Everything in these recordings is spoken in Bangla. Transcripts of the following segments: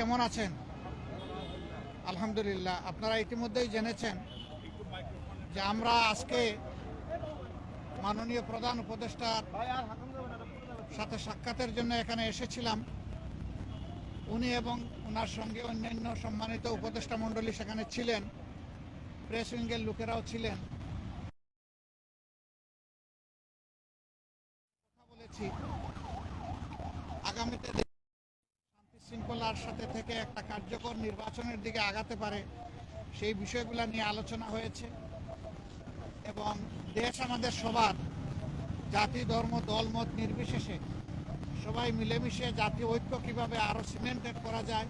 কেমন আছেন? আলহামদুলিল্লাহ। আপনারা ইতিমধ্যেই জেনেছেন যে আমরা আজকে মাননীয় প্রধান উপদেষ্টার সাথে সাক্ষাতের জন্য এখানে এসেছিলাম। উনি এবং ওনার সঙ্গে অন্যান্য সম্মানিত উপদেষ্টা মণ্ডলী সেখানে ছিলেন, প্রেস উইংয়ের লোকেরাও ছিলেন। কথা বলেছি আগামীতে শান্তি শৃঙ্খলার সাথে থেকে একটা কার্যকর নির্বাচনের দিকে আগাতে পারে সেই বিষয়গুলো নিয়ে আলোচনা হয়েছে এবং দেশ আমাদের সবার, জাতি ধর্ম দলমত নির্বিশেষে সবাই মিলেমিশে জাতীয় ঐক্য কীভাবে আরও সিমেন্টেড করা যায়,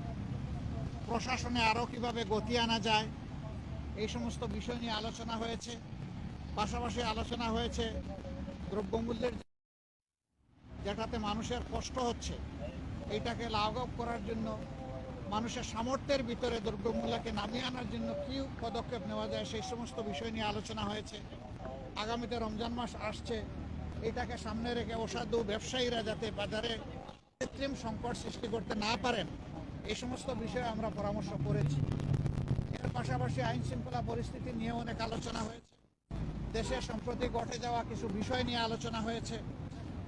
প্রশাসনে আরও কীভাবে গতি আনা যায়, এই সমস্ত বিষয় নিয়ে আলোচনা হয়েছে। পাশাপাশি আলোচনা হয়েছে দ্রব্যমূল্যের, যেটাতে মানুষের কষ্ট হচ্ছে, এইটাকে লাঘব করার জন্য মানুষের সামর্থ্যের ভিতরে দ্রব্যমূল্যকে নামিয়ে আনার জন্য কী পদক্ষেপ নেওয়া যায় সেই সমস্ত বিষয় নিয়ে আলোচনা হয়েছে। আগামীতে রমজান মাস আসছে, এটাকে সামনে রেখে অসাধু ব্যবসায়ীরা যাতে বাজারে কৃত্রিম সংকট সৃষ্টি করতে না পারেন এই সমস্ত বিষয়ে আমরা পরামর্শ করেছি। এর পাশাপাশি আইন শৃঙ্খলা পরিস্থিতি নিয়ে অনেক আলোচনা হয়েছে। দেশে সম্প্রতি ঘটে যাওয়া কিছু বিষয় নিয়ে আলোচনা হয়েছে।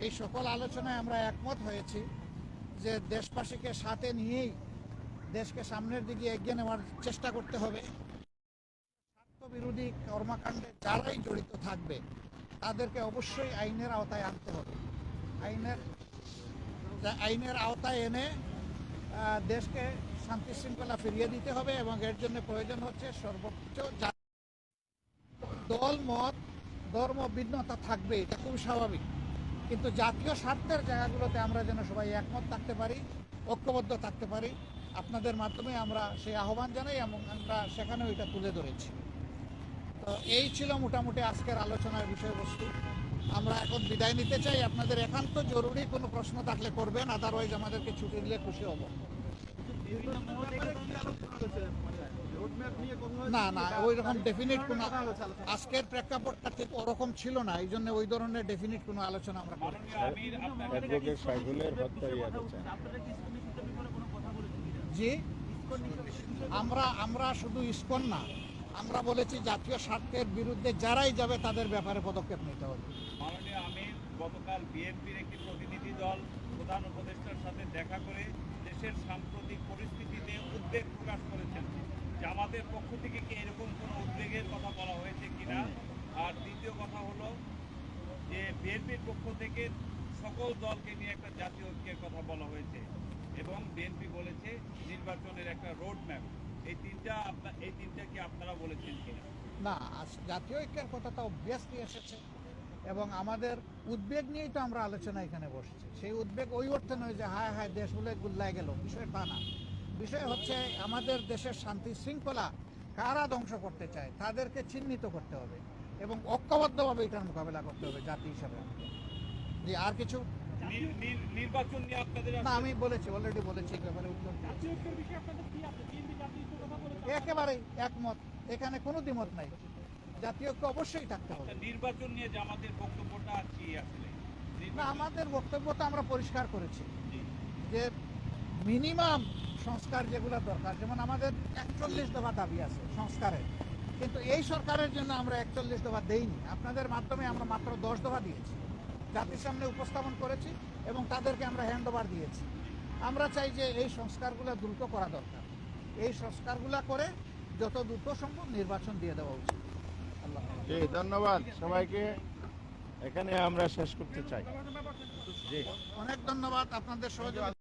এই সকল আলোচনায় আমরা একমত হয়েছি যে দেশবাসীকে সাথে নিয়েই দেশকে সামনের দিকে এগিয়ে নেওয়ার চেষ্টা করতে হবে। স্বার্থবিরোধী কর্মকাণ্ডে যারাই জড়িত থাকবে তাদেরকে অবশ্যই আইনের আওতায় আনতে হবে। আইনের আওতায় এনে দেশকে শান্তি শৃঙ্খলা ফিরিয়ে দিতে হবে এবং এর জন্য প্রয়োজন হচ্ছে সর্বোচ্চ দল মত ধর্ম ভিন্নতা থাকবে, এটা খুব স্বাভাবিক, কিন্তু জাতীয় স্বার্থের জায়গাগুলোতে আমরা যেন সবাই একমত থাকতে পারি, ঐক্যবদ্ধ থাকতে পারি। আপনাদের মাধ্যমে আমরা সেই আহ্বান জানাই এবং আমরা সেখানেও এটা তুলে ধরেছি। তো এই ছিল মোটামুটি আজকের আলোচনার বিষয়বস্তু। আমরা এখন বিদায় নিতে চাই। আপনাদের একান্ত জরুরি কোনো প্রশ্ন থাকলে করবেন, আদারওয়াইজ আমাদেরকে ছুটি দিলে খুশি হব। না না, ওই রকম ডেফিনিট কোনো আজকের প্রেক্ষাপটটা ঠিক ওরকম ছিল না, এই জন্য ওই ধরনের ডেফিনিট কোনো আলোচনা আমরা করি। জি, আমরা শুধু ইসকন না, আমরা বলেছি জাতীয় স্বার্থের বিরুদ্ধে যারাই যাবে তাদের ব্যাপারে পদক্ষেপ নিতে হবে। মাননীয় আমির গতকাল বিএনপির একটি প্রতিনিধি দল প্রধান উপদেষ্টার সাথে দেখা করে দেশের সাম্প্রতিক পরিস্থিতিতে উদ্বেগ প্রকাশ করেছেন। জামাতের পক্ষ থেকে কি এরকম কোনো উদ্বেগের কথা বলা হয়েছে কিনা? আর দ্বিতীয় কথা হলো যে বিএনপির পক্ষ থেকে সকল দলকে নিয়ে একটা জাতীয় ঐক্যের কথা বলা হয়েছে এবং বিএনপি বলেছে নির্বাচনের একটা রোড ম্যাপ। এই তিনটা কি আপনারা বলেছেন কিনা? না, জাতীয় ঐক্যের কথা তো অবভিয়াসলি এসেছে এবং আমাদের উদ্বেগ নিয়েই তো আমরা আলোচনা এখানে বসছি। সেই উদ্বেগ ওই অর্থে নয় যে হায় হায় দেশ বলে গুল্লায় গেল, বিষয় তা না। বিষয় হচ্ছে আমাদের দেশের শান্তি শৃঙ্খলা কারা ধ্বংস করতে চায় তাদেরকে চিহ্নিত করতে হবে এবং ঐক্যবদ্ধভাবে এটার মোকাবেলা করতে হবে জাতি হিসাবে। জি, আর কিছু নির্বাচন নিয়ে আপনাদের না, আমি বলেছি, অলরেডি বলেছি এই ব্যাপারে উত্তর। একেবারেই একমত, এখানে কোনো দ্বিমত নাই, জাতীয় ঐক্য অবশ্যই থাকতে হবে। নির্বাচন নিয়ে জামাতের বক্তব্যটা কি আসলে? না, আমাদের বক্তব্যটা আমরা পরিষ্কার করেছি যে মিনিমাম সংস্কার যেগুলো দরকার, যেমন আমাদের 41 দফা দাবি আছে সংস্কারের, কিন্তু এই সরকারের জন্য আমরা 41 দফা দেইনি। আপনাদের মাধ্যমে আমরা মাত্র 10 দফা দিয়েছি, জাতির সামনে উপস্থাপন করেছি এবং তাদেরকে আমরা হ্যান্ড ওভার দিয়েছি। আমরা চাই যে এই সংস্কারগুলো দ্রুত করা দরকার, এই সংস্কারগুলো করে যত দ্রুত সম্ভব নির্বাচন দিয়ে দেওয়া উচিত। আল্লাহ ধন্যবাদ সবাইকে, এখানে আমরা শেষ করতে চাই। অনেক ধন্যবাদ আপনাদের সহযোগিতা।